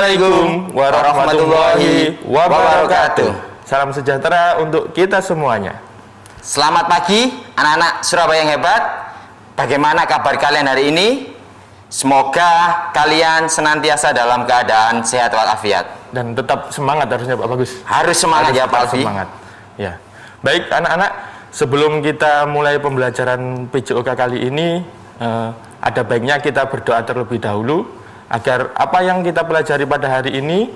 Assalamualaikum warahmatullahi wabarakatuh. Salam sejahtera untuk kita semuanya. Selamat pagi anak-anak Surabaya yang hebat. Bagaimana kabar kalian hari ini? Semoga kalian senantiasa dalam keadaan sehat walafiat. Dan tetap semangat harusnya Pak Bagus. Harus semangat ya Pak Alfi. Semangat. Ya. Baik anak-anak, sebelum kita mulai pembelajaran PJOK kali ini, ada baiknya kita berdoa terlebih dahulu agar apa yang kita pelajari pada hari ini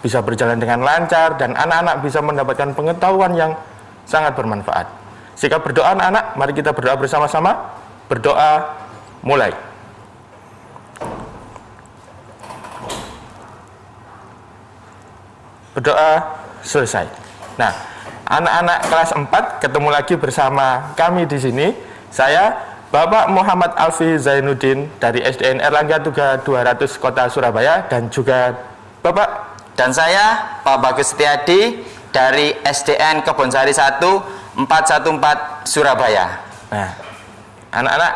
bisa berjalan dengan lancar dan anak-anak bisa mendapatkan pengetahuan yang sangat bermanfaat. Sikap berdoa anak-anak, mari kita berdoa bersama-sama. Berdoa mulai. Berdoa selesai. Nah, anak-anak kelas 4 ketemu lagi bersama kami di sini. Saya Bapak Muhammad Alfi Zainuddin dari SDN Erlangga Tuga 200 Kota Surabaya, dan juga Bapak dan saya Pak Bagus Setiadi dari SDN Kebonsari 1 414 Surabaya. Nah, anak-anak,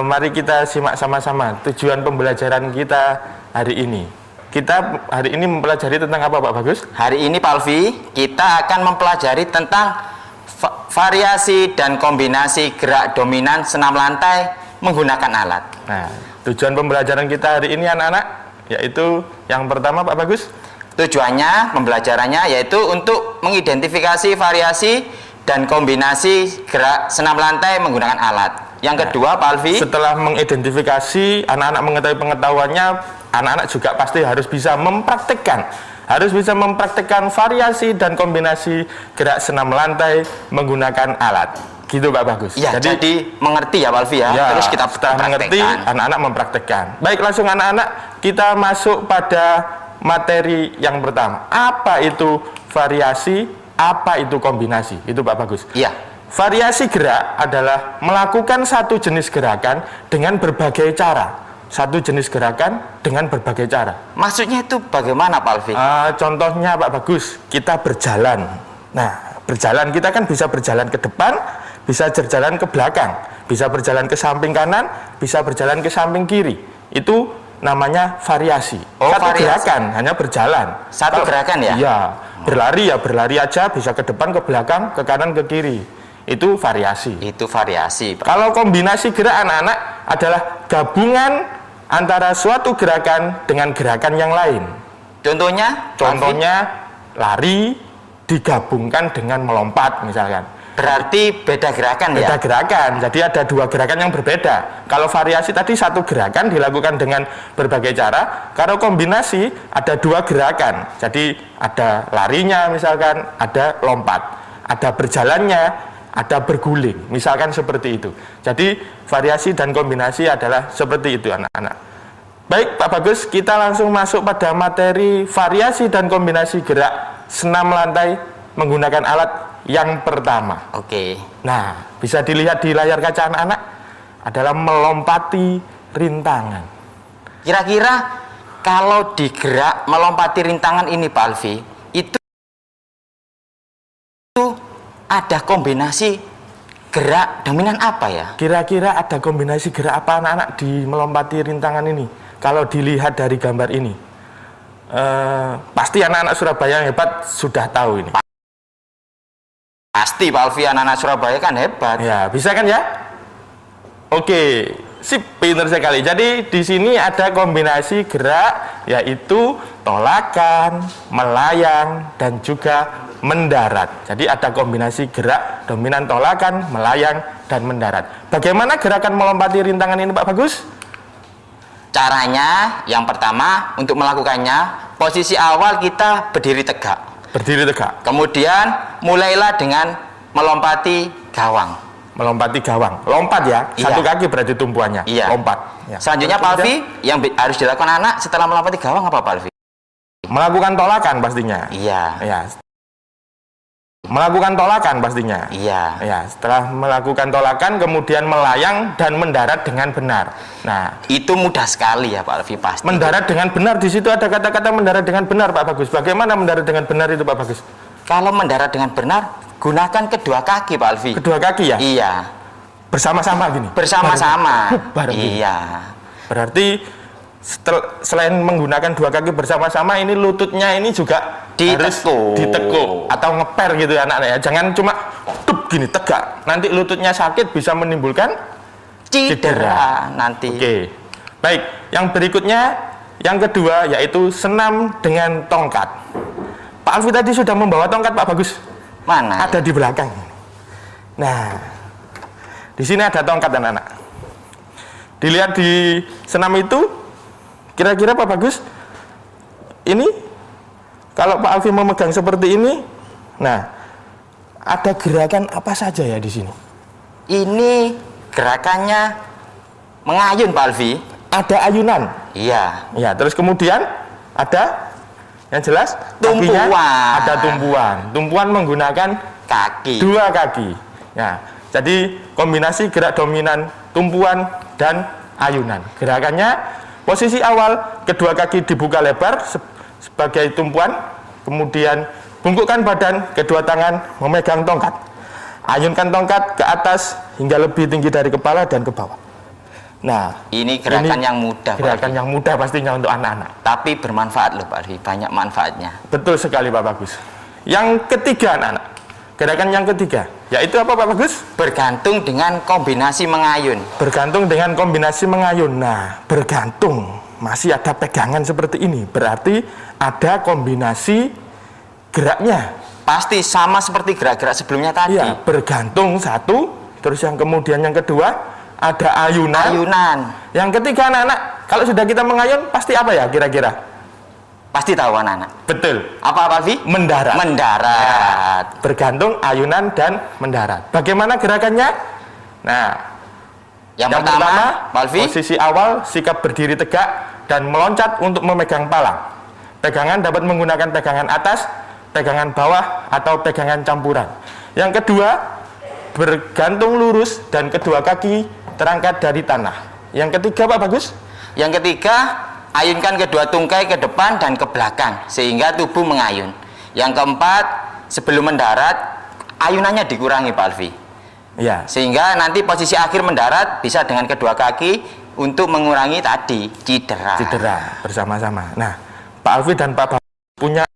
mari kita simak sama-sama tujuan pembelajaran kita hari ini. Kita hari ini mempelajari tentang apa Pak Bagus? Hari ini Pak Alfi, kita akan mempelajari tentang variasi dan kombinasi gerak dominan senam lantai menggunakan alat. Nah, tujuan pembelajaran kita hari ini anak-anak yaitu yang pertama Pak Bagus. Tujuannya pembelajarannya yaitu untuk mengidentifikasi variasi dan kombinasi gerak senam lantai menggunakan alat. Yang kedua Pak Alfi, setelah mengidentifikasi, anak-anak mengetahui pengetahuannya, anak-anak juga pasti harus bisa mempraktekkan variasi dan kombinasi gerak senam lantai menggunakan alat. Gitu Pak Bagus. Ya, jadi mengerti ya Pak Alfi ya. Terus kita setelah mengerti, anak-anak mempraktekkan. Baik, langsung anak-anak kita masuk pada materi yang pertama. Apa itu variasi? Apa itu kombinasi? Itu Pak Bagus. Iya. Variasi gerak adalah melakukan satu jenis gerakan dengan berbagai cara. Satu jenis gerakan dengan berbagai cara. Maksudnya itu bagaimana Pak Alfi? Contohnya Pak Bagus, kita berjalan. Nah, berjalan kita kan bisa berjalan ke depan, bisa berjalan ke belakang, bisa berjalan ke samping kanan, bisa berjalan ke samping kiri. Itu namanya variasi. Satu variasi. Gerakan, hanya berjalan. Satu gerakan ya? Iya, berlari aja, bisa ke depan, ke belakang, ke kanan, ke kiri. Itu variasi. Itu variasi Pak. Kalau kombinasi gerak anak-anak adalah gabungan antara suatu gerakan dengan gerakan yang lain. Contohnya lari digabungkan dengan melompat misalkan. Berarti beda gerakan ya? Beda gerakan, jadi ada dua gerakan yang berbeda. Kalau variasi tadi satu gerakan dilakukan dengan berbagai cara. Kalau kombinasi ada dua gerakan, jadi ada larinya misalkan, ada lompat, ada berjalannya, ada berguling, misalkan seperti itu. Jadi variasi dan kombinasi adalah seperti itu anak-anak. Baik Pak Bagus, kita langsung masuk pada materi variasi dan kombinasi gerak senam lantai menggunakan alat yang pertama. Oke. Nah, bisa dilihat di layar kaca anak-anak adalah melompati rintangan. Kira-kira kalau digerak melompati rintangan ini Pak Alfi, itu ada kombinasi gerak dominan apa ya? Kira-kira ada kombinasi gerak apa anak-anak di melompati rintangan ini? Kalau dilihat dari gambar ini, pasti anak-anak Surabaya yang hebat sudah tahu ini. Pasti Pak Alfi, anak-anak Surabaya kan hebat. Ya, bisa kan ya? Oke, sip, pinter sekali. Jadi di sini ada kombinasi gerak yaitu tolakan, melayang, dan juga mendarat. Jadi ada kombinasi gerak dominan tolakan, melayang, dan mendarat. Bagaimana gerakan melompati rintangan ini Pak Bagus? Caranya yang pertama untuk melakukannya, posisi awal kita berdiri tegak. Berdiri tegak. Kemudian mulailah dengan melompati gawang. Melompati gawang. Lompat ya. Iya. Satu kaki berarti tumpuannya. Iya. Lompat. Ya. Selanjutnya Pak Alfi, yang harus dilakukan anak setelah melompati gawang apa Pak Alfi? Melakukan tolakan pastinya. Iya. Ya. Melakukan tolakan pastinya. Iya. Ya, setelah melakukan tolakan kemudian melayang dan mendarat dengan benar. Nah, itu mudah sekali ya Pak Alfi pasti. Mendarat dengan benar, di situ ada kata-kata mendarat dengan benar Pak Bagus. Bagaimana mendarat dengan benar itu Pak Bagus? Kalau mendarat dengan benar, gunakan kedua kaki Pak Alfi. Kedua kaki ya? Iya. Bersama-sama gini? Bersama-sama. Bareng gini. Iya. Berarti selain menggunakan dua kaki bersama-sama, ini lututnya ini juga harus ditekuk atau ngeper gitu ya anak-anak ya. Jangan cuma tup gini tegak, nanti lututnya sakit bisa menimbulkan cedera nanti. Oke. Baik, yang berikutnya yang kedua yaitu senam dengan tongkat. Pak Alfi tadi sudah membawa tongkat, Pak Bagus. Mana? Ada di belakang. Nah, di sini ada tongkat anak-anak. Dilihat di senam itu, kira-kira Pak Bagus, ini kalau Pak Alfi memegang seperti ini, nah, ada gerakan apa saja ya di sini? Ini gerakannya mengayun, Pak Alfi. Ada ayunan. Iya. Ya, terus kemudian ada yang jelas tumpuan. Ada tumpuan. Tumpuan menggunakan kaki. Dua kaki. Ya, jadi kombinasi gerak dominan tumpuan dan ayunan. Gerakannya posisi awal kedua kaki dibuka lebar sebagai tumpuan, kemudian bungkukkan badan, kedua tangan memegang tongkat. Ayunkan tongkat ke atas hingga lebih tinggi dari kepala dan ke bawah. Nah, ini gerakan yang mudah. Gerakan yang mudah pastinya untuk anak-anak. Tapi bermanfaat loh Pak Alfi, banyak manfaatnya. Betul sekali Pak Bagus. Yang ketiga anak-anak, gerakan yang ketiga, yaitu apa Pak Bagus? Bergantung dengan kombinasi mengayun. Bergantung dengan kombinasi mengayun. Nah, bergantung, masih ada pegangan seperti ini, berarti ada kombinasi geraknya. Pasti sama seperti gerak-gerak sebelumnya tadi. Iya, bergantung satu, terus yang kemudian yang kedua, ada ayunan. Yang ketiga anak-anak, kalau sudah kita mengayun pasti apa ya kira-kira? Pasti tahu anak-anak. Betul. Apa Pak Alfi? Mendarat. Mendarat. Ya, bergantung ayunan dan mendarat. Bagaimana gerakannya? Nah, yang pertama Pak Alfi, posisi awal sikap berdiri tegak dan meloncat untuk memegang palang. Pegangan dapat menggunakan pegangan atas, pegangan bawah atau pegangan campuran. Yang kedua, bergantung lurus dan kedua kaki terangkat dari tanah. Yang ketiga Pak Bagus? Yang ketiga, ayunkan kedua tungkai ke depan dan ke belakang sehingga tubuh mengayun. Yang keempat, sebelum mendarat ayunannya dikurangi Pak Alfi. Ya. Sehingga nanti posisi akhir mendarat bisa dengan kedua kaki untuk mengurangi tadi cedera. Cedera bersama-sama. Nah, Pak Alfi dan Pak Bagus punya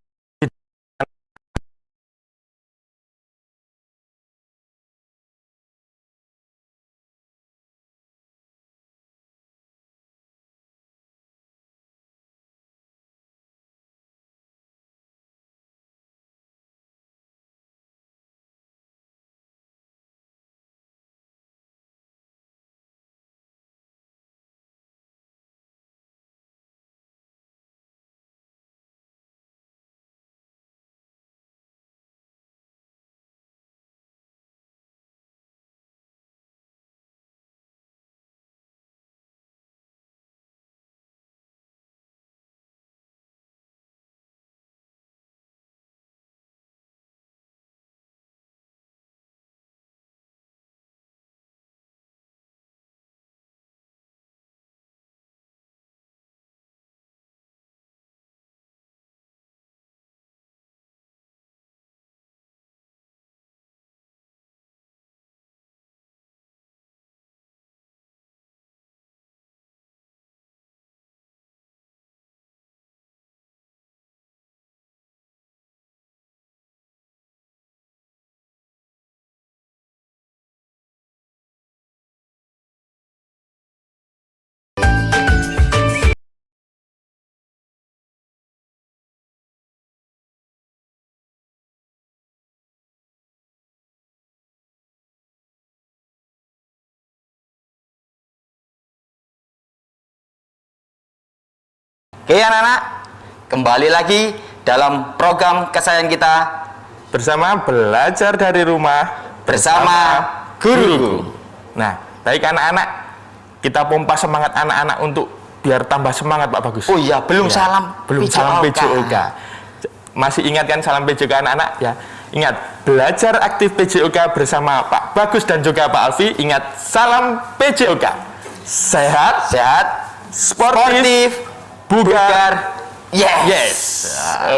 Oke anak-anak, kembali lagi dalam program kesayangan kita bersama belajar dari rumah bersama guruku. Nah, baik anak-anak, kita pompa semangat anak-anak untuk biar tambah semangat Pak Bagus. Oh iya, belum Ya, salam salam PJOK. Masih ingat kan salam PJOK anak-anak ya? Ingat, belajar aktif PJOK bersama Pak Bagus dan juga Pak Alfi. Ingat, salam PJOK. Sehat, sportif, bugar, yes.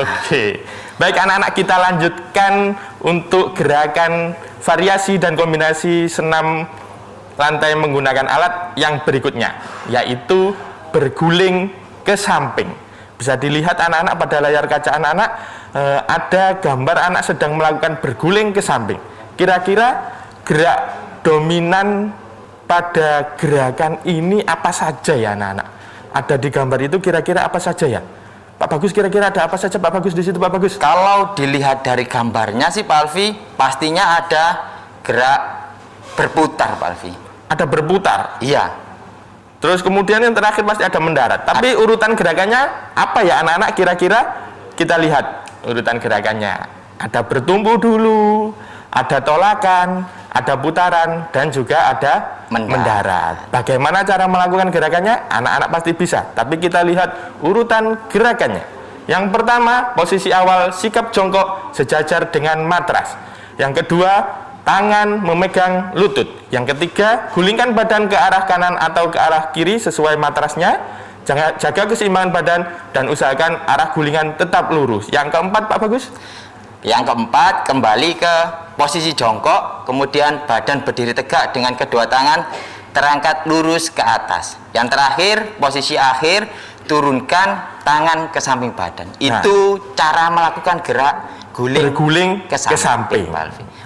Oke. Baik anak-anak, kita lanjutkan untuk gerakan variasi dan kombinasi senam lantai menggunakan alat yang berikutnya, yaitu berguling ke samping. Bisa dilihat anak-anak pada layar kaca anak-anak, ada gambar anak sedang melakukan berguling ke samping. Kira-kira gerak dominan pada gerakan ini apa saja ya anak-anak? Ada di gambar itu kira-kira apa saja ya? Pak Bagus, kira-kira ada apa saja Pak Bagus di situ Pak Bagus? Kalau dilihat dari gambarnya sih Pak Alfi, pastinya ada gerak berputar Pak Alfi. Ada berputar. Iya. Terus kemudian yang terakhir pasti ada mendarat. Tapi urutan gerakannya apa ya anak-anak kira-kira? Kita lihat urutan gerakannya. Ada bertumpu dulu, ada tolakan, ada putaran, dan juga ada mendarat. Bagaimana cara melakukan gerakannya? Anak-anak pasti bisa. Tapi kita lihat urutan gerakannya. Yang pertama, posisi awal sikap jongkok sejajar dengan matras. Yang kedua, tangan memegang lutut. Yang ketiga, gulingkan badan ke arah kanan atau ke arah kiri sesuai matrasnya. Jaga keseimbangan badan dan usahakan arah gulingan tetap lurus. Yang keempat Pak Bagus? Yang keempat, kembali ke posisi jongkok, kemudian badan berdiri tegak dengan kedua tangan terangkat lurus ke atas. Yang terakhir, posisi akhir, turunkan tangan ke samping badan. Itu cara melakukan gerak berguling ke samping.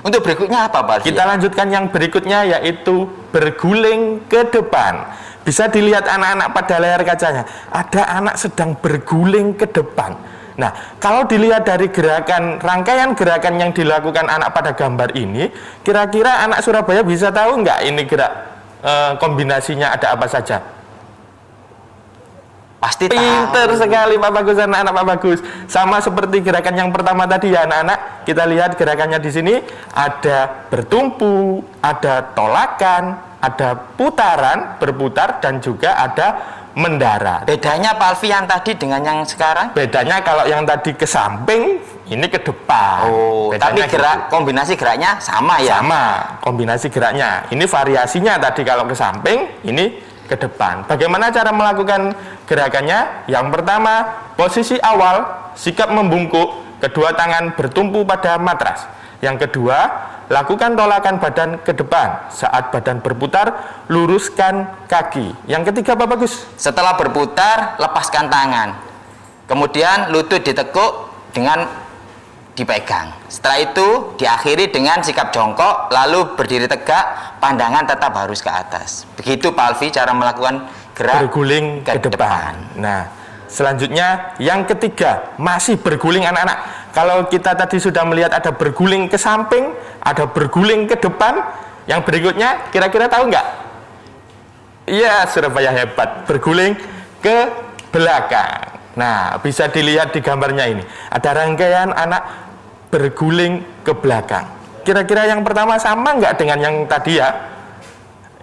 Untuk berikutnya apa Pak Alfi? Kita lanjutkan yang berikutnya, yaitu berguling ke depan. Bisa dilihat anak-anak pada layar kacanya, ada anak sedang berguling ke depan. Nah, kalau dilihat dari rangkaian gerakan yang dilakukan anak pada gambar ini, kira-kira anak Surabaya bisa tahu nggak ini gerak kombinasinya ada apa saja? Pasti pinter tahu. Sekali Pak Bagus, anak-anak Pak Bagus. Sama seperti gerakan yang pertama tadi ya anak-anak. Kita lihat gerakannya di sini ada bertumpu, ada tolakan, ada putaran, berputar, dan juga ada mendarat. Bedanya Pak Alfi yang tadi dengan yang sekarang? Bedanya kalau yang tadi ke samping, ini ke depan. Oh, tapi kombinasi geraknya sama ya? Sama, kombinasi geraknya. Ini variasinya tadi kalau ke samping, ini ke depan. Bagaimana cara melakukan gerakannya? Yang pertama, posisi awal sikap membungkuk, kedua tangan bertumpu pada matras. Yang kedua, lakukan tolakan badan ke depan. Saat badan berputar, luruskan kaki. Yang ketiga Pak Bagus? Setelah berputar, lepaskan tangan. Kemudian lutut ditekuk dengan dipegang. Setelah itu diakhiri dengan sikap jongkok, lalu berdiri tegak, pandangan tetap harus ke atas. Begitu Pak Alfi cara melakukan gerak berguling ke depan. Nah, selanjutnya yang ketiga, masih berguling anak-anak. Kalau kita tadi sudah melihat ada berguling ke samping, ada berguling ke depan, yang berikutnya kira-kira tahu nggak? Iya, Surabaya hebat, berguling ke belakang. Nah, bisa dilihat di gambarnya ini. Ada rangkaian anak berguling ke belakang. Kira-kira yang pertama sama nggak dengan yang tadi ya?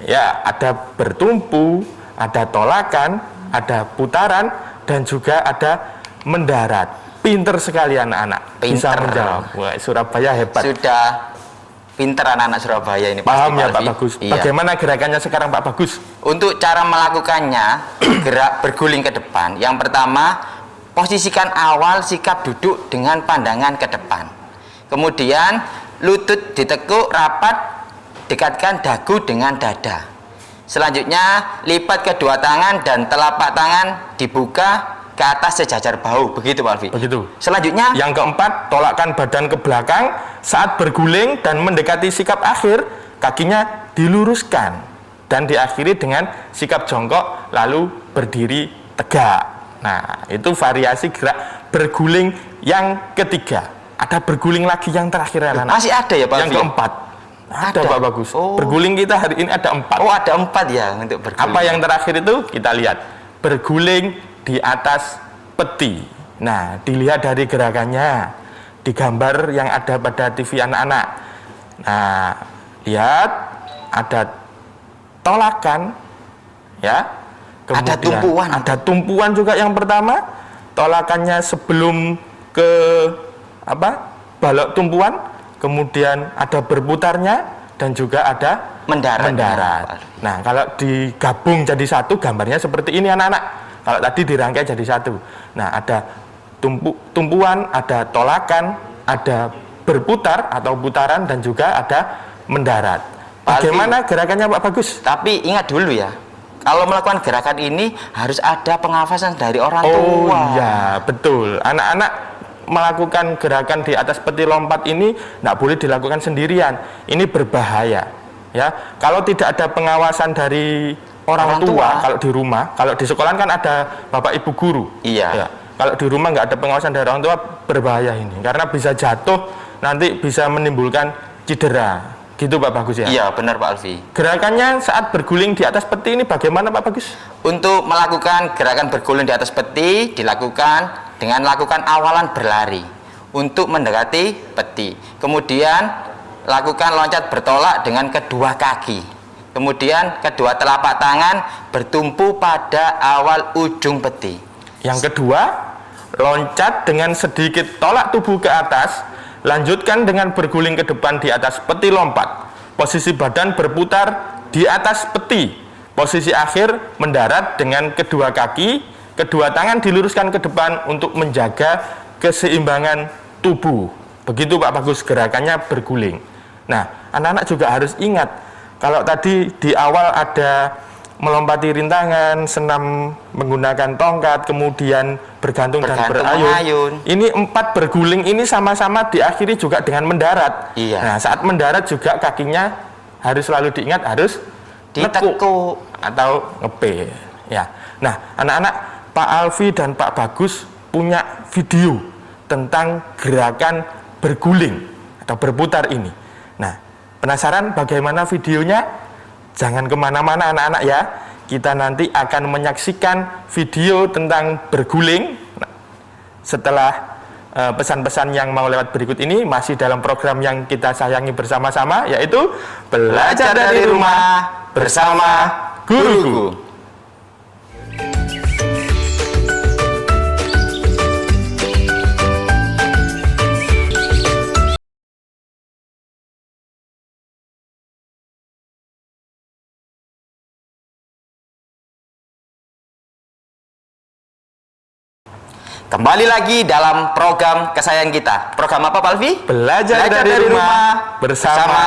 Ya, ada bertumpu, ada tolakan, ada putaran, dan juga ada mendarat. Pinter sekali anak-anak. Bisa menjawab. Wah, Surabaya hebat. Sudah pinter anak-anak Surabaya ini. Paham ya Pak Bagus? Iya. Bagaimana gerakannya sekarang Pak Bagus? Untuk cara melakukannya, gerak berguling ke depan. Yang pertama, posisikan awal sikap duduk dengan pandangan ke depan. Kemudian, lutut ditekuk rapat, dekatkan dagu dengan dada. Selanjutnya, lipat kedua tangan dan telapak tangan dibuka ke atas sejajar bahu. Begitu Pak Alfi? Begitu. Selanjutnya, yang keempat, tolakkan badan ke belakang. Saat berguling dan mendekati sikap akhir, kakinya diluruskan dan diakhiri dengan sikap jongkok, lalu berdiri tegak. Nah, itu variasi gerak berguling yang ketiga. Ada berguling lagi yang terakhir anak-anak. Masih ada ya Pak? Yang keempat. Ada Pak Bagus. Oh. Berguling kita hari ini ada 4. Oh, ada 4 ya untuk berguling. Apa yang terakhir itu? Kita lihat. Berguling di atas peti. Nah, dilihat dari gerakannya di gambar yang ada pada TV anak-anak. Nah, lihat ada tolakan ya. Kemudian ada tumpuan. Ada tumpuan juga yang pertama. Tolakannya sebelum ke balok tumpuan, kemudian ada berputarnya dan juga ada mendarat. Nah, kalau digabung jadi satu, gambarnya seperti ini anak-anak. Kalau tadi dirangkai jadi satu. Nah, ada tumpuan, ada tolakan, ada berputar atau putaran, dan juga ada mendarat. Bagaimana gerakannya Pak Bagus? Tapi ingat dulu ya, Kalau melakukan gerakan ini harus ada pengawasan dari orang Oh tua. iya, betul. Anak-anak melakukan gerakan di atas peti lompat ini tidak boleh dilakukan sendirian. Ini berbahaya. Ya, kalau tidak ada pengawasan dari orang tua, kalau di rumah, kalau di sekolah kan ada bapak ibu guru. Iya. Ya, kalau di rumah nggak ada pengawasan dari orang tua, berbahaya ini. Karena bisa jatuh, nanti bisa menimbulkan cedera. Gitu Pak Bagus ya? Iya, benar Pak Alfi. Gerakannya saat berguling di atas peti ini bagaimana Pak Bagus? Untuk melakukan gerakan berguling di atas peti dilakukan dengan lakukan awalan berlari untuk mendekati peti. Kemudian lakukan loncat bertolak dengan kedua kaki. Kemudian kedua telapak tangan bertumpu pada awal ujung peti. Yang kedua, loncat dengan sedikit tolak tubuh ke atas. Lanjutkan dengan berguling ke depan di atas peti lompat. Posisi badan berputar di atas peti. Posisi akhir mendarat dengan kedua kaki, kedua tangan diluruskan ke depan untuk menjaga keseimbangan tubuh. Begitu Pak Bagus gerakannya berguling. Nah, anak-anak juga harus ingat, kalau tadi di awal ada melompati rintangan, senam menggunakan tongkat, kemudian bergantung dan berayun. Ini 4 berguling ini sama-sama diakhiri juga dengan mendarat. Iya. Nah, saat mendarat juga kakinya harus selalu diingat harus ditekuk atau ngepe. Ya. Nah, anak-anak, Pak Alfi dan Pak Bagus punya video tentang gerakan berguling atau berputar ini. Nah, penasaran bagaimana videonya? Jangan kemana-mana anak-anak ya. Kita nanti akan menyaksikan video tentang berguling setelah pesan-pesan yang mau lewat berikut ini, masih dalam program yang kita sayangi bersama-sama, yaitu Belajar dari Rumah bersama Guruku. Kembali lagi dalam program kesayangan kita. Program apa Pak Alfi? Belajar dari rumah bersama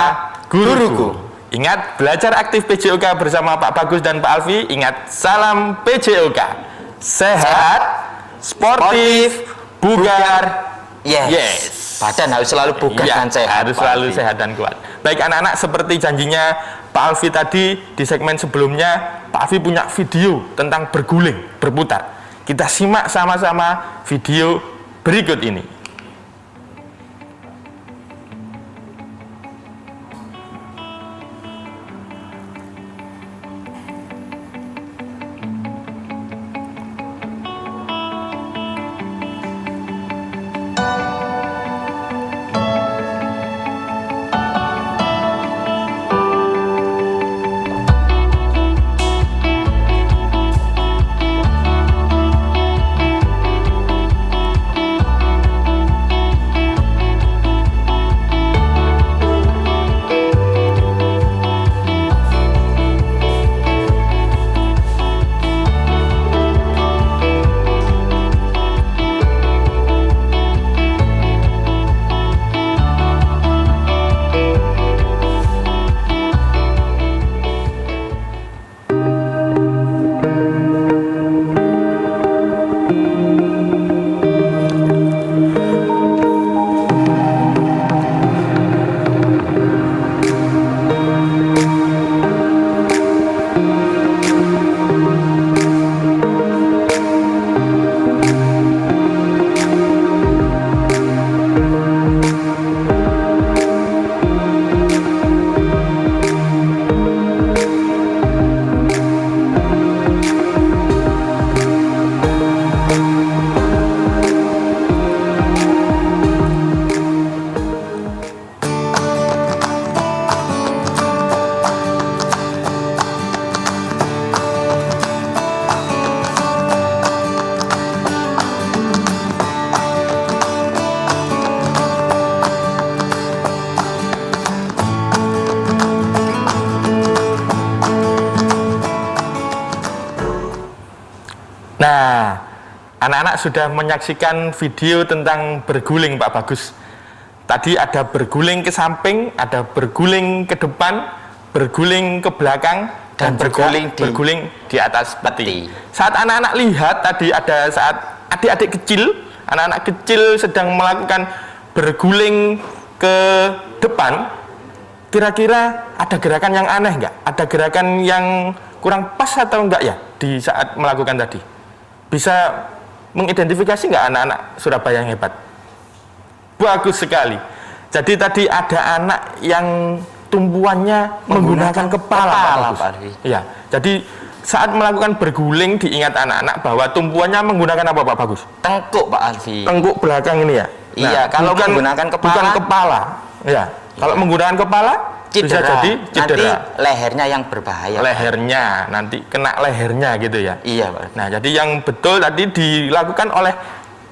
Guruku. Ingat, belajar aktif PJOK bersama Pak Bagus dan Pak Alfi. Ingat, salam PJOK. Sehat, sportif, bugar, yes. Badan harus selalu bugar Ya, dan sehat. harus selalu sehat dan kuat. Baik anak-anak, seperti janjinya Pak Alfi tadi di segmen sebelumnya, Pak Alfi punya video tentang berguling, berputar. Kita simak sama-sama video berikut ini. Nah, anak-anak sudah menyaksikan video tentang berguling Pak Bagus. Tadi ada berguling ke samping, ada berguling ke depan, berguling ke belakang, dan juga berguling di atas peti. peti. Saat anak-anak lihat tadi ada saat adik-adik kecil, anak-anak kecil sedang melakukan berguling ke depan, kira-kira ada gerakan yang aneh nggak? Ada gerakan yang kurang pas atau enggak ya di saat melakukan tadi? Bisa mengidentifikasi nggak anak-anak Surabaya yang hebat? Bagus sekali. Jadi tadi ada anak yang tumpuannya menggunakan kepala, Pak Alfi. Ya, jadi saat melakukan berguling diingat anak-anak bahwa tumpuannya menggunakan apa Pak Bagus? Tengkuk Pak Alfi. Tengkuk belakang ini ya. Iya, kalau menggunakan kepala. Bukan kepala. Ya, kalau menggunakan kepala bisa Cedera. jadi cedera. Nanti lehernya yang berbahaya. Lehernya nanti kena lehernya gitu ya. Iya Pak. Nah, jadi yang betul tadi dilakukan oleh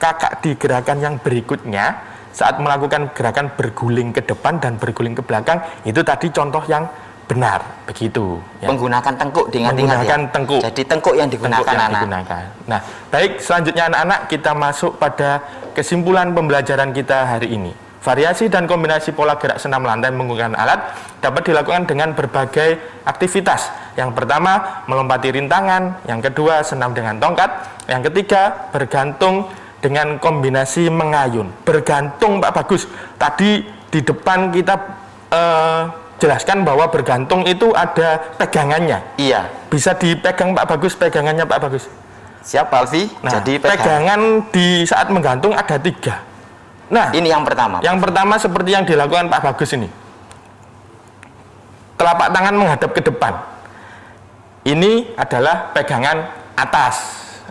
kakak di gerakan yang berikutnya saat melakukan gerakan berguling ke depan dan berguling ke belakang, itu tadi contoh yang benar, begitu. Ya. Menggunakan tengkuk, diingat-ingat ya. Menggunakan tengkuk. Jadi tengkuk yang digunakan Tengkuk yang anak. digunakan. Nah, baik, selanjutnya anak-anak kita masuk pada kesimpulan pembelajaran kita hari ini. Variasi dan kombinasi pola gerak senam lantai menggunakan alat dapat dilakukan dengan berbagai aktivitas. Yang pertama, melompati rintangan. Yang kedua, senam dengan tongkat. Yang ketiga, bergantung dengan kombinasi mengayun. Bergantung Pak Bagus. Tadi di depan kita jelaskan bahwa bergantung itu ada pegangannya. Iya. Bisa dipegang Pak Bagus, pegangannya Pak Bagus. Siap Pak Alfi. Nah, Jadi pegangan di saat menggantung ada 3. Nah, ini yang pertama. yang pertama seperti yang dilakukan Pak Bagus ini. Telapak tangan menghadap ke depan. Ini adalah pegangan atas.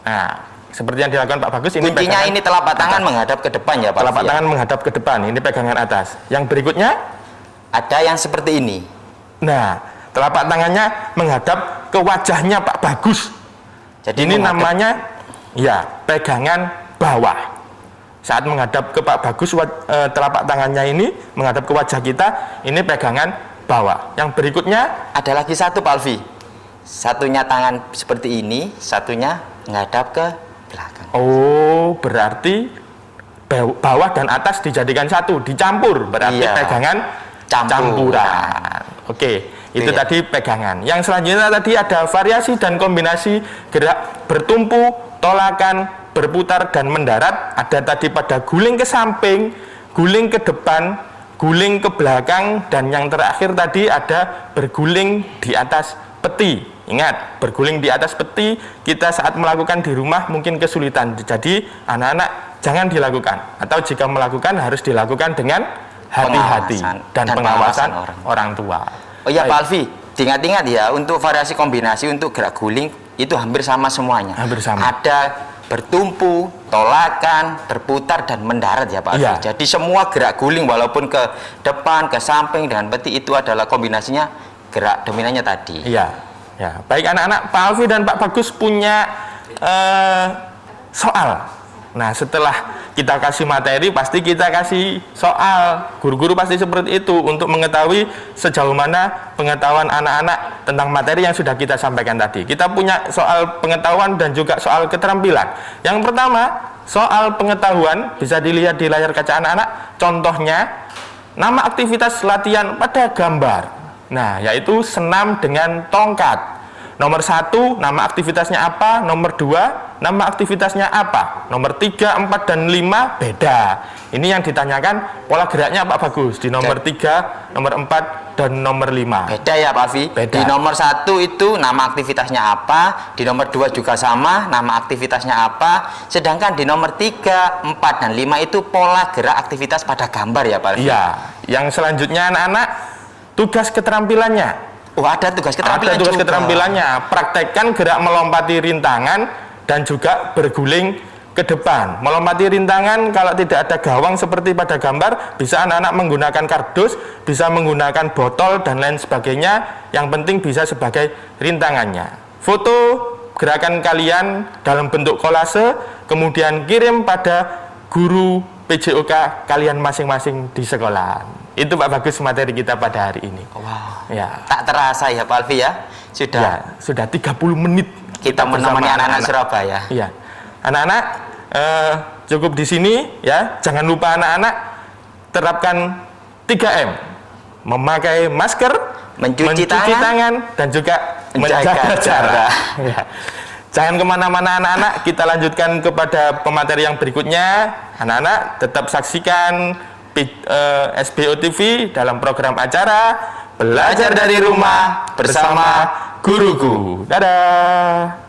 Nah, seperti yang dilakukan Pak Bagus ini. Kuncinya ini telapak tangan menghadap ke depan ya Pak. Telapak tangan menghadap ke depan. Ini pegangan atas. Yang berikutnya ada yang seperti ini. Nah, telapak tangannya menghadap ke wajahnya Pak Bagus. Jadi ini namanya ya pegangan bawah. Saat menghadap ke Pak Bagus, telapak tangannya ini menghadap ke wajah kita. Ini pegangan bawah. Yang berikutnya ada lagi satu Pak Alfi. Satunya tangan seperti ini, satunya menghadap ke belakang. Oh, berarti bawah dan atas dijadikan satu, dicampur. Berarti Iya. pegangan campuran. Oke, itu Iya. tadi pegangan. Yang selanjutnya tadi ada variasi dan kombinasi gerak bertumpu, tolakan, berputar dan mendarat. Ada tadi pada guling ke samping, guling ke depan, guling ke belakang, dan yang terakhir tadi ada berguling di atas peti. Ingat, berguling di atas peti kita saat melakukan di rumah mungkin kesulitan. Jadi anak-anak jangan dilakukan, atau jika melakukan harus dilakukan dengan hati-hati dan pengawasan orang tua. Oh iya Baik. Pak Alfi, diingat-ingat ya, untuk variasi kombinasi untuk gerak guling itu hampir sama semuanya. Hampir sama. Ada bertumpu, tolakan, berputar dan mendarat ya Pak Alfi. Iya. Jadi semua gerak guling walaupun ke depan, ke samping dengan peti itu adalah kombinasinya gerak dominannya tadi. Iya. Ya, baik anak-anak, Pak Alfi dan Pak Bagus punya soal. Nah, setelah kita kasih materi, pasti kita kasih soal. Guru-guru pasti seperti itu untuk mengetahui sejauh mana pengetahuan anak-anak tentang materi yang sudah kita sampaikan tadi. Kita punya soal pengetahuan dan juga soal keterampilan. Yang pertama, soal pengetahuan bisa dilihat di layar kaca anak-anak. Contohnya, nama aktivitas latihan pada gambar. Nah, yaitu senam dengan tongkat. Nomor 1, nama aktivitasnya apa? Nomor 2, nama aktivitasnya apa? Nomor 3, 4, dan 5 beda. Ini yang ditanyakan pola geraknya Pak Bagus. Di nomor 3, nomor 4, dan nomor 5. Beda ya Pak Alfi? Beda. Di nomor 1 itu nama aktivitasnya apa, di nomor 2 juga sama, nama aktivitasnya apa, sedangkan di nomor 3, 4, dan 5 itu pola gerak aktivitas pada gambar ya Pak Alfi? Iya, yang selanjutnya anak-anak, tugas keterampilannya. Oh, ada tugas keterampilan Ada tugas juga. keterampilannya. Praktekkan gerak melompati rintangan dan juga berguling ke depan. Melompati rintangan kalau tidak ada gawang seperti pada gambar, bisa anak-anak menggunakan kardus, bisa menggunakan botol dan lain sebagainya. Yang penting bisa sebagai rintangannya. Foto gerakan kalian dalam bentuk kolase, kemudian kirim pada guru PJOK kalian masing-masing di sekolah. Itu Pak Bagus materi kita pada hari ini. Wow. Ya. Tak terasa ya Pak Alfi ya. Sudah 30 menit kita menemani anak-anak Surabaya. Iya. Anak-anak cukup di sini ya. Jangan lupa anak-anak terapkan 3M. Memakai masker, Mencuci tangan dan juga menjaga jarak. Ya. Jangan kemana-mana anak-anak, kita lanjutkan kepada pemateri yang berikutnya. Anak-anak tetap saksikan SBO TV dalam program acara Belajar dari Rumah bersama Guruku. Dadah.